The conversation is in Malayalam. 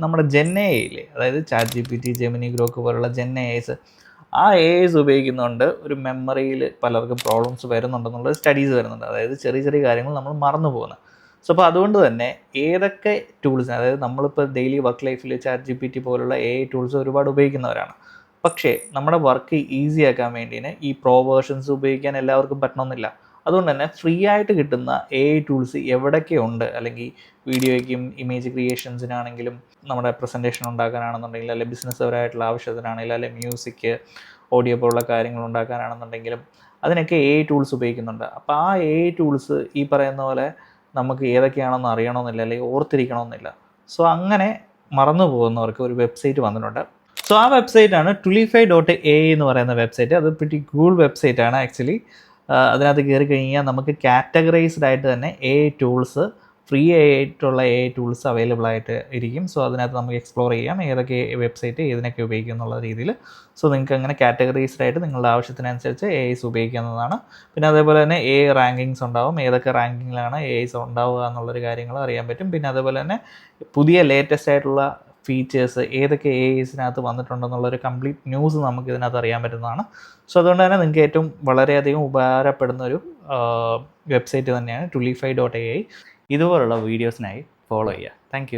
നമ്മുടെ ജെൻ എ ഐയില്ലേ, അതായത് chat G P T, Gemini, Grok പോലുള്ള ജെൻ എ ഐസ്, ആ എ ഐസ് ഉപയോഗിക്കുന്നതുകൊണ്ട് ഒരു മെമ്മറിയിൽ പലർക്കും പ്രോബ്ലംസ് വരുന്നുണ്ടെന്നുള്ള സ്റ്റഡീസ് വരുന്നുണ്ട്. അതായത് ചെറിയ ചെറിയ കാര്യങ്ങൾ നമ്മൾ മറന്നു പോകുന്നത്. സോ അപ്പോൾ അതുകൊണ്ട് തന്നെ ഏതൊക്കെ ടൂൾസ്, അതായത് നമ്മളിപ്പോൾ ഡെയിലി വർക്ക് ലൈഫിൽ ചാറ്റ് ജി പി ടി പോലുള്ള എ ഐ ടൂൾസ് ഒരുപാട് ഉപയോഗിക്കുന്നവരാണ്. പക്ഷേ നമ്മുടെ വർക്ക് ഈസി ആക്കാൻ വേണ്ടിയിട്ട് ഈ പ്രോ വേർഷൻസ് ഉപയോഗിക്കാൻ എല്ലാവർക്കും പറ്റണമെന്നില്ല. അതുകൊണ്ട് തന്നെ ഫ്രീ ആയിട്ട് കിട്ടുന്ന എ ഐ ടൂൾസ് എവിടെയൊക്കെ ഉണ്ട്, അല്ലെങ്കിൽ വീഡിയോയ്ക്കും ഇമേജ് ക്രിയേഷൻസിനാണെങ്കിലും നമ്മുടെ പ്രസൻറ്റേഷൻ ഉണ്ടാക്കാനാണെന്നുണ്ടെങ്കിൽ, അല്ലെങ്കിൽ ബിസിനസ്സുപരമായിട്ടുള്ള ആവശ്യത്തിനാണെങ്കിലും, അല്ലെങ്കിൽ മ്യൂസിക്, ഓഡിയോ പോലുള്ള കാര്യങ്ങൾ ഉണ്ടാക്കാനാണെന്നുണ്ടെങ്കിലും അതിനൊക്കെ എ ഐ ടൂൾസ് ഉപയോഗിക്കുന്നുണ്ട്. അപ്പോൾ ആ എ ഐ ടൂൾസ് ഈ പറയുന്ന പോലെ നമുക്ക് ഏതൊക്കെയാണെന്ന് അറിയണമെന്നില്ല, അല്ലെങ്കിൽ ഓർത്തിരിക്കണമെന്നില്ല. സോ അങ്ങനെ മറന്നു പോകുന്നവർക്ക് ഒരു വെബ്സൈറ്റ് വന്നിട്ടുണ്ട്. സോ ആ വെബ്സൈറ്റാണ് tulify.ai എന്ന് പറയുന്ന വെബ്സൈറ്റ്. അത് പിറ്റി കൂൾ വെബ്സൈറ്റാണ് ആക്ച്വലി. അതിനകത്ത് കയറി കഴിഞ്ഞാൽ നമുക്ക് കാറ്റഗറൈസ്ഡ് ആയിട്ട് തന്നെ എ ഐ ടൂൾസ്, ഫ്രീ ആയിട്ടുള്ള എ ഐ ടൂൾസ് അവൈലബിൾ ആയിട്ട് ഇരിക്കും. സോ അതിനകത്ത് നമുക്ക് എക്സ്പ്ലോർ ചെയ്യാം ഏതൊക്കെ വെബ്സൈറ്റ് ഏതിനൊക്കെ ഉപയോഗിക്കും എന്നുള്ള രീതിയിൽ. സോ നിങ്ങൾക്ക് അങ്ങനെ കാറ്റഗറൈസ്ഡ് ആയിട്ട് നിങ്ങളുടെ ആവശ്യത്തിനനുസരിച്ച് എ ഐസ് ഉപയോഗിക്കാവുന്നതാണ്. പിന്നെ അതേപോലെ തന്നെ എ ഐ റാങ്കിങ്സ് ഉണ്ടാവും, ഏതൊക്കെ റാങ്കിങ്ങിലാണ് എ ഐസ് ഉണ്ടാവുക എന്നുള്ളൊരു കാര്യങ്ങൾ അറിയാൻ പറ്റും. പിന്നെ അതേപോലെ തന്നെ പുതിയ ലേറ്റസ്റ്റ് ആയിട്ടുള്ള ഫീച്ചേഴ്സ് ഏതൊക്കെ എ ഐസിനകത്ത് വന്നിട്ടുണ്ടെന്നുള്ളൊരു കംപ്ലീറ്റ് ന്യൂസ് നമുക്ക് ഇതിനകത്ത് അറിയാൻ പറ്റുന്നതാണ്. സോ അതുകൊണ്ട് തന്നെ നിങ്ങൾക്ക് ഏറ്റവും വളരെയധികം ഉപകാരപ്പെടുന്ന ഒരു വെബ്സൈറ്റ് തന്നെയാണ് tulify.ai. ഇതുപോലുള്ള വീഡിയോസിനായി ഫോളോ ചെയ്യുക. താങ്ക്